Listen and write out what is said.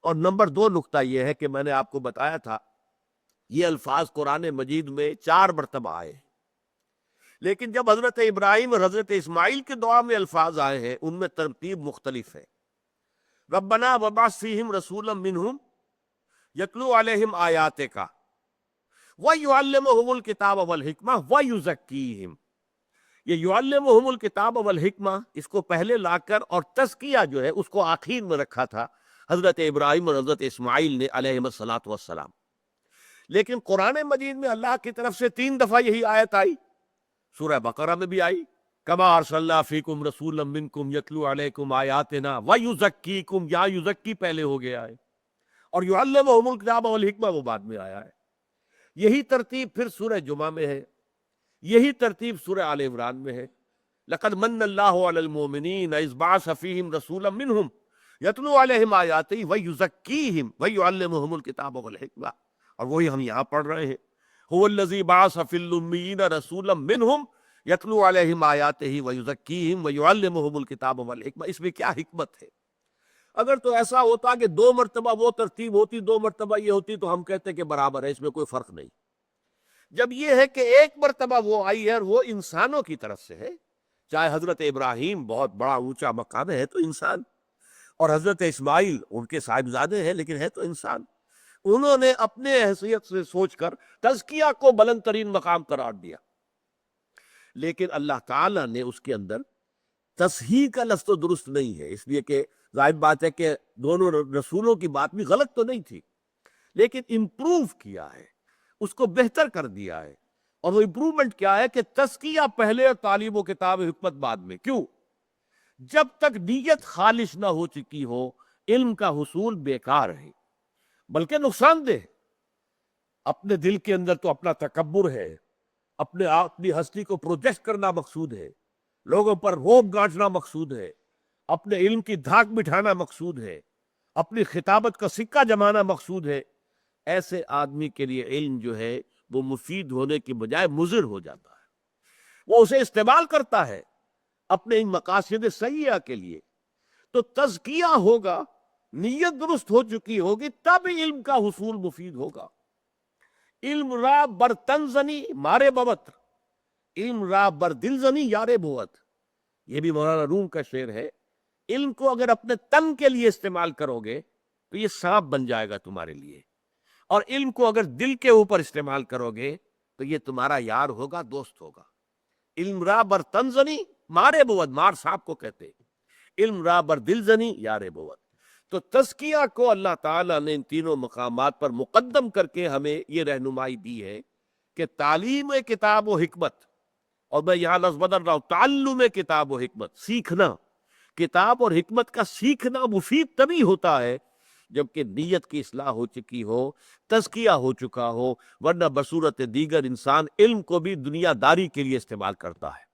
اور نمبر 2 نقطہ یہ ہے کہ میں نے آپ کو بتایا تھا یہ الفاظ قرآن مجید میں 4 مرتبہ آئے، لیکن جب حضرت ابراہیم اور حضرت اسماعیل کے دعا میں الفاظ آئے ہیں ان میں ترتیب مختلف ہے۔ ربنا وبعث فیہم رسولا منہم یتلو علیہم آیاتک وَيُعَلِّمُهُمُ الْكِتَابَ وَالْحِکْمَةَ وَيُزَکِّیہم۔ یہ یعلمہم الکتاب والحکمہ اس کو پہلے لا کر اور تزکیہ جو ہے اس کو آخر میں رکھا تھا حضرت ابراہیم اور حضرت اسماعیل نے علیہم الصلاۃ والسلام۔ لیکن قرآن مجید میں اللہ کی طرف سے 3 دفعہ یہی آیت آئی، سورہ بقرہ میں بھی آئی، کما ارسلنا فیکم رسولا منکم یتلو علیکم آیاتنا ویزکیکم، یا یزکی پہلے ہو گیا ہے، اور یعلمہم الکتاب والحکمہ وہ بعد میں آیا ہے۔ یہی ترتیب پھر سورہ جمعہ میں ہے، یہی ترتیب سورہ آل عمران میں ہے، لقد من اللہ علی المؤمنین اذ بعث فیہم رسولا منہم یتلو علیہم آیاتہ ویزکیہم ویعلمہم الکتاب والحکمہ، اور وہی ہم یہاں پڑھ رہے ہیں، هو الذی بعث فی الامیین رسولا منہم یتلو علیہم آیاتہ ویزکیہم ویعلمہم الکتاب والحکمہ۔ اس میں کیا حکمت ہے؟ اگر تو ایسا ہوتا کہ 2 مرتبہ وہ ترتیب ہوتی 2 مرتبہ یہ ہوتی تو ہم کہتے کہ برابر ہے، اس میں کوئی فرق نہیں۔ جب یہ ہے کہ 1 مرتبہ وہ آئی ہے اور وہ انسانوں کی طرف سے ہے، چاہے حضرت ابراہیم بہت بڑا اونچا مقام ہے تو انسان، اور حضرت اسماعیل ان کے صاحبزادے ہیں لیکن ہے تو انسان، انہوں نے اپنے حیثیت سے سوچ کر تزکیہ کو بلند ترین مقام قرار دیا، لیکن اللہ تعالیٰ نے اس کے اندر تصحیح کا لفظ تو درست نہیں ہے، اس لیے کہ ظاہر بات ہے کہ دونوں رسولوں کی بات بھی غلط تو نہیں تھی، لیکن امپروو کیا ہے، اس کو بہتر کر دیا ہے۔ اور وہ امپروومنٹ کیا ہے کہ تزکیہ پہلے اور تعلیم و کتاب حکمت بعد میں۔ کیوں؟ جب تک نیت خالص نہ ہو چکی ہو علم کا حصول بیکار ہے، بلکہ نقصان دہ ہے۔ اپنے دل کے اندر تو اپنا تکبر ہے، اپنی ہستی کو پروجیکٹ کرنا مقصود ہے، لوگوں پر روب گانٹنا مقصود ہے، اپنے علم کی دھاک بٹھانا مقصود ہے، اپنی خطابت کا سکہ جمانا مقصود ہے۔ ایسے آدمی کے لیے علم جو ہے وہ مفید ہونے کی بجائے مضر ہو جاتا ہے، وہ اسے استعمال کرتا ہے اپنے ان مقاصد سیئہ کے لیے۔ تو تزکیہ ہوگا، نیت درست ہو چکی ہوگی، تب علم کا حصول مفید ہوگا۔ علم را بر تن زنی مارے بوت، علم را بر دل زنی یارے بوت، یہ بھی مولانا روم کا شعر ہے۔ علم کو اگر اپنے تن کے لیے استعمال کرو گے تو یہ سانپ بن جائے گا تمہارے لیے، اور علم کو اگر دل کے اوپر استعمال کرو گے تو یہ تمہارا یار ہوگا، دوست ہوگا۔ علم را بر تن زنی مارے بوت، مار سانپ کو کہتے ہیں، علم را بر دل زنی یارے بوت۔ تو تزکیہ کو اللہ تعالیٰ نے ان تینوں مقامات پر مقدم کر کے ہمیں یہ رہنمائی دی ہے کہ تعلیم کتاب و حکمت، اور میں یہاں لفظ بدل رہا ہوں، تعلم کتاب و حکمت، سیکھنا، کتاب اور حکمت کا سیکھنا مفید تبھی ہوتا ہے جبکہ نیت کی اصلاح ہو چکی ہو، تزکیہ ہو چکا ہو، ورنہ بصورت دیگر انسان علم کو بھی دنیا داری کے لیے استعمال کرتا ہے۔